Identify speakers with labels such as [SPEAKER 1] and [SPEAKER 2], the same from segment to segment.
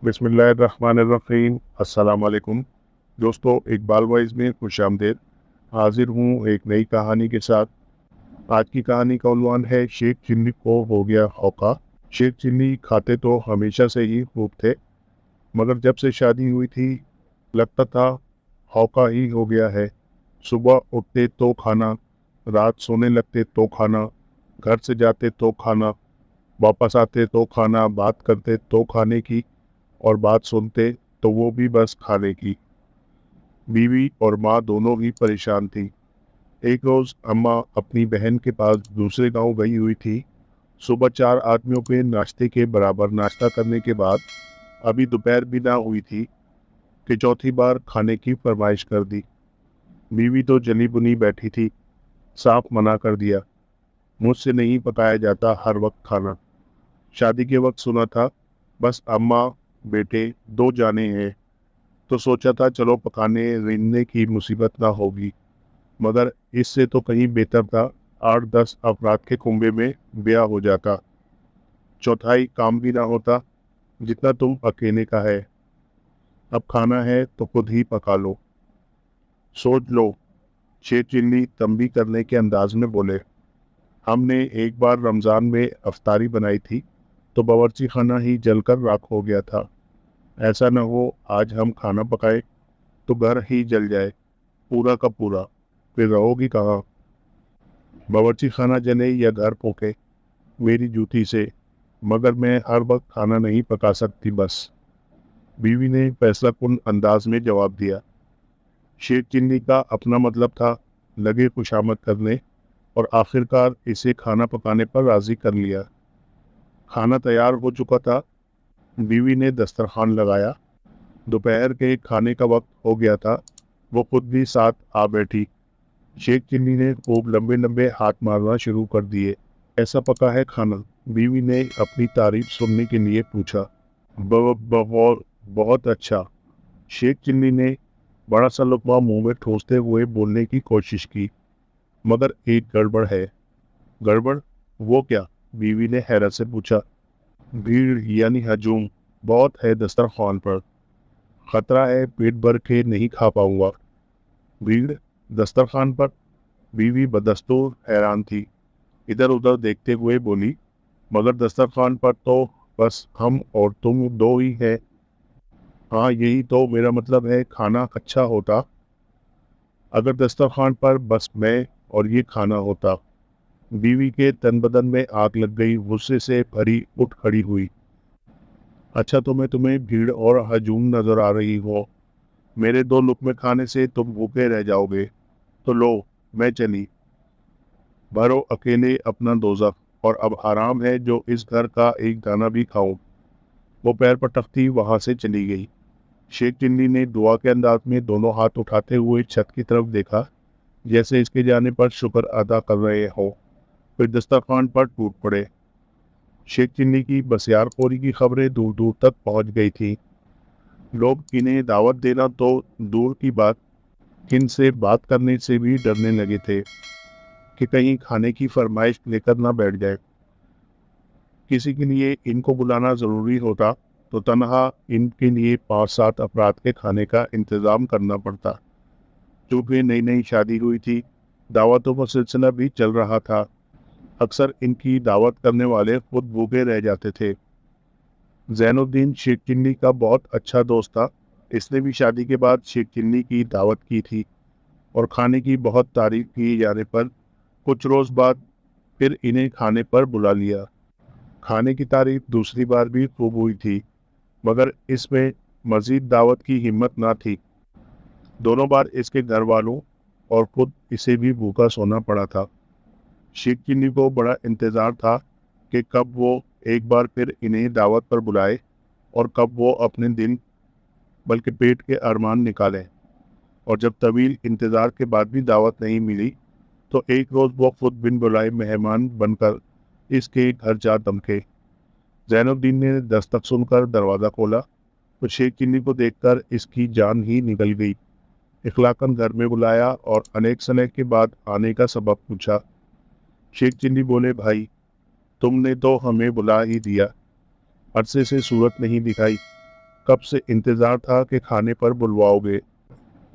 [SPEAKER 1] बिस्मिल्लाहिर्रहमानिर्रहीम। अस्सलाम वालेकुम दोस्तों, इकबाल वॉइस में खुश आमदेद। हाजिर हूँ एक नई कहानी के साथ। आज की कहानी का उन्वान है शेख चिल्ली को हो गया हौका। शेख चिल्ली खाते तो हमेशा से ही खूब थे, मगर जब से शादी हुई थी लगता था हौका ही हो गया है। सुबह उठते तो खाना, रात सोने लगते तो खाना, घर से जाते तो खाना, वापस आते तो खाना, बात करते तो खाने की, और बात सुनते तो वो भी बस खाने की। बीवी और माँ दोनों ही परेशान थी। एक रोज़ अम्मा अपनी बहन के पास दूसरे गांव गई हुई थी। सुबह 4 आदमियों के नाश्ते के बराबर नाश्ता करने के बाद अभी दोपहर भी ना हुई थी कि चौथी बार खाने की फरमाइश कर दी। बीवी तो जली बुनी बैठी थी, साफ मना कर दिया, मुझसे नहीं पकाया जाता हर वक्त खाना। शादी के वक्त सुना था बस अम्मा बेटे 2 जाने हैं, तो सोचा था चलो पकाने रिनने की मुसीबत ना होगी, मगर इससे तो कहीं बेहतर था 8-10 अफराद के कुंबे में ब्याह हो जाता। चौथाई काम भी ना होता जितना तुम अकेले का है। अब खाना है तो खुद ही पका लो, सोच लो। शेख चिल्ली तंबी करने के अंदाज में बोले। हमने एक बार रमज़ान में अफ्तारी बनाई थी तो बावर्ची खाना ही जलकर राख हो गया था। ऐसा न हो आज हम खाना पकाए तो घर ही जल जाए पूरा का पूरा, फिर रहोगी कहाँ। बावर्ची खाना जले या घर फूके मेरी जूती से, मगर मैं हर वक्त खाना नहीं पका सकती बस। बीवी ने फैसला कुन अंदाज में जवाब दिया। शेख चिल्ली का अपना मतलब था, लगे खुशामद करने, और आखिरकार इसे खाना पकाने पर राजी कर लिया। खाना तैयार हो चुका था। बीवी ने दस्तरखान लगाया। दोपहर के खाने का वक्त हो गया था। वो खुद भी साथ आ बैठी। शेख चिल्ली ने खूब लंबे लंबे हाथ मारना शुरू कर दिए। ऐसा पका है खाना? बीवी ने अपनी तारीफ सुनने के लिए पूछा। बहुत बहुत अच्छा। शेख चिल्ली ने बड़ा सा लुक़मा मुंह में ठूंसते हुए बोलने की कोशिश की, मगर एक गड़बड़ है। गड़बड़? वो क्या? बीवी ने हैरत से पूछा। भीड़ यानी हजूम बहुत है दस्तरखान पर। खतरा है पेट भर के नहीं खा पाऊंगा। भीड़ दस्तरखान पर? बीवी बदस्तूर हैरान थी, इधर उधर देखते हुए बोली, मगर दस्तरखान पर तो बस हम और तुम 2 ही हैं। हाँ यही तो मेरा मतलब है, खाना अच्छा होता अगर दस्तरखान पर बस मैं और ये खाना होता। बीवी के तन बदन में आग लग गई, गुस्से से भरी उठ खड़ी हुई। अच्छा तुम्हें भीड़ और हजूम नजर आ रही हो? मेरे 2 लुक़मे खाने से तुम भूखे रह जाओगे। तो लो, मैं चली। भरो अकेले अपना दोज़ख, और अब आराम है जो इस घर का एक दाना भी खाऊं। वो पैर पटकती वहां से चली गई। शेख चिल्ली ने दुआ के अंदाज में दोनों हाथ उठाते हुए छत की तरफ देखा, जैसे इसके जाने पर शुक्र अदा कर रहे हो। फिर दस्तरखान पर टूट पड़े। शेख चिल्ली की बसियारखोरी की खबरें दूर दूर तक पहुंच गई थी। लोग इन्हें दावत देना तो दूर की बात, किन से बात करने से भी डरने लगे थे कि कहीं खाने की फरमाइश लेकर ना बैठ जाए। किसी के लिए इनको बुलाना ज़रूरी होता तो तनहा इनके लिए 5-7 अफराद के खाने का इंतज़ाम करना पड़ता। चूँकि नई नई शादी हुई थी, दावतों का सिलसिला भी चल रहा था। अक्सर इनकी दावत करने वाले खुद भूखे रह जाते थे। ज़ैनुद्दीन शेख चिल्ली का बहुत अच्छा दोस्त था। इसने भी शादी के बाद शेख चिल्ली की दावत की थी, और खाने की बहुत तारीफ किए जाने पर कुछ रोज़ बाद फिर इन्हें खाने पर बुला लिया। खाने की तारीफ दूसरी बार भी खूब हुई थी, मगर इसमें मज़ीद दावत की हिम्मत ना थी। दोनों बार इसके घर वालों और खुद इसे भी भूखा सोना पड़ा था। शेख चिल्ली को बड़ा इंतज़ार था कि कब वो एक बार फिर इन्हें दावत पर बुलाए, और कब वो अपने दिल बल्कि पेट के अरमान निकालें। और जब तवील इंतज़ार के बाद भी दावत नहीं मिली, तो एक रोज़ वो खुद बिन बुलाए मेहमान बनकर इसके घर जा दमके। ज़ैनुद्दीन ने दस्तक सुनकर दरवाज़ा खोला तो शेख चिल्ली को देखकर इसकी जान ही निकल गई। इखलाकन घर में बुलाया और अनेक समय के बाद आने का सबब पूछा। शेख चिल्ली बोले, भाई तुमने तो हमें बुला ही दिया, अरसे से सूरत नहीं दिखाई। कब से इंतज़ार था कि खाने पर बुलवाओगे,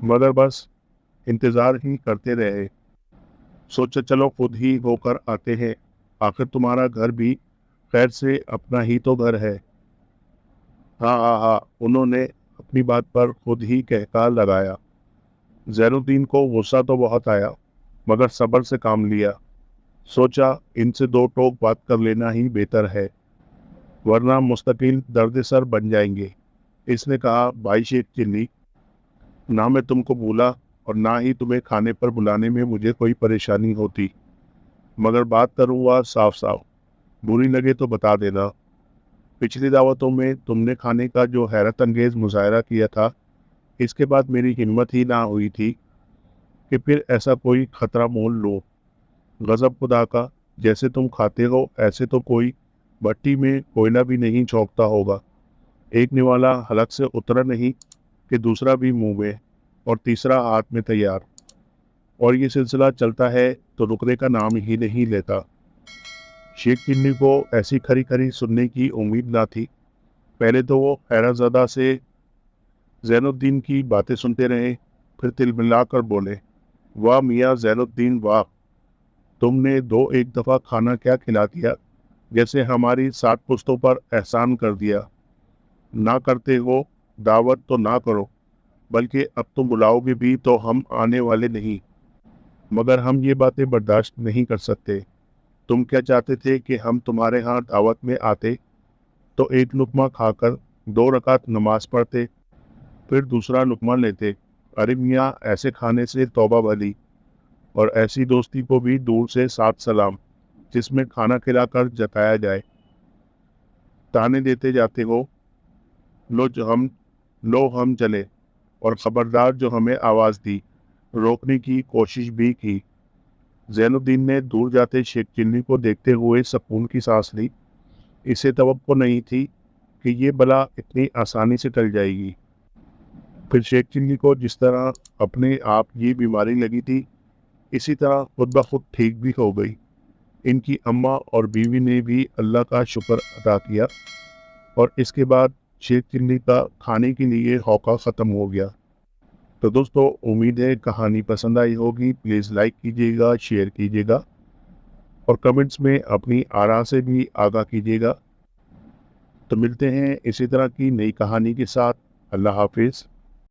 [SPEAKER 1] मगर बस इंतज़ार ही करते रहे। सोचा चलो खुद ही होकर आते हैं, आखिर तुम्हारा घर भी खैर से अपना ही तो घर है। हाँ हाँ हाँ, उन्होंने अपनी बात पर खुद ही कहका लगाया। ज़ैनुद्दीन को गुस्सा तो बहुत आया, मगर सब्र से काम लिया। सोचा इनसे दो टोक बात कर लेना ही बेहतर है, वरना मुस्तकिल दर्द-ए-सर बन जाएंगे। इसने कहा, भाई शेख चिल्ली, ना मैं तुमको भूला और ना ही तुम्हें खाने पर बुलाने में मुझे कोई परेशानी होती, मगर बात करूँगा साफ साफ, बुरी लगे तो बता देना। पिछली दावतों में तुमने खाने का जो हैरत अंगेज़ मुजाहरा किया था, इसके बाद मेरी हिम्मत ही ना हुई थी कि फिर ऐसा कोई खतरा मोल लूँ। गज़ब खुदा का, जैसे तुम खाते हो ऐसे तो कोई भट्टी में कोयला भी नहीं झोंकता होगा। एक निवाला हलक से उतरा नहीं कि दूसरा भी मुंह में और तीसरा हाथ में तैयार, और ये सिलसिला चलता है तो रुकने का नाम ही नहीं लेता। शेख चिल्ली को ऐसी खरी खरी सुनने की उम्मीद ना थी। पहले तो वो हैरतज़दा से ज़ैनुद्दीन की बातें सुनते रहे, फिर तिलमिलाकर बोले, वाह मियाँ ज़ैनुद्दीन वाह, तुमने दो एक दफ़ा खाना क्या खिला दिया, जैसे हमारी 7 पुश्तों पर एहसान कर दिया। ना करते हो दावत तो ना करो, बल्कि अब तुम बुलाओगे भी तो हम आने वाले नहीं, मगर हम ये बातें बर्दाश्त नहीं कर सकते। तुम क्या चाहते थे कि हम तुम्हारे यहाँ दावत में आते तो एक लुकमा खाकर 2 रकात नमाज पढ़ते, फिर दूसरा लुकमा लेते। अरे मियाँ, ऐसे खाने से तौबा भली, और ऐसी दोस्ती को भी दूर से साथ सलाम, जिसमें खाना खिलाकर जताया जाए। ताने देते जाते हो, लो हम चले, और ख़बरदार जो हमें आवाज़ दी, रोकने की कोशिश भी की। ज़ैनुद्दीन ने दूर जाते शेख चिल्ली को देखते हुए सुकून की सांस ली। इसे तवक्को नहीं थी कि ये बला इतनी आसानी से टल जाएगी। फिर शेख चिल्ली को जिस तरह अपने आप ये बीमारी लगी थी, इसी तरह खुद ब खुद ठीक भी हो गई। इनकी अम्मा और बीवी ने भी अल्लाह का शुक्र अदा किया, और इसके बाद शेख चिल्ली का खाने के लिए हौका ख़त्म हो गया। तो दोस्तों, उम्मीद है कहानी पसंद आई होगी। प्लीज़ लाइक कीजिएगा, शेयर कीजिएगा, और कमेंट्स में अपनी आरा से भी आगाह कीजिएगा। तो मिलते हैं इसी तरह की नई कहानी के साथ। अल्लाह हाफिज़।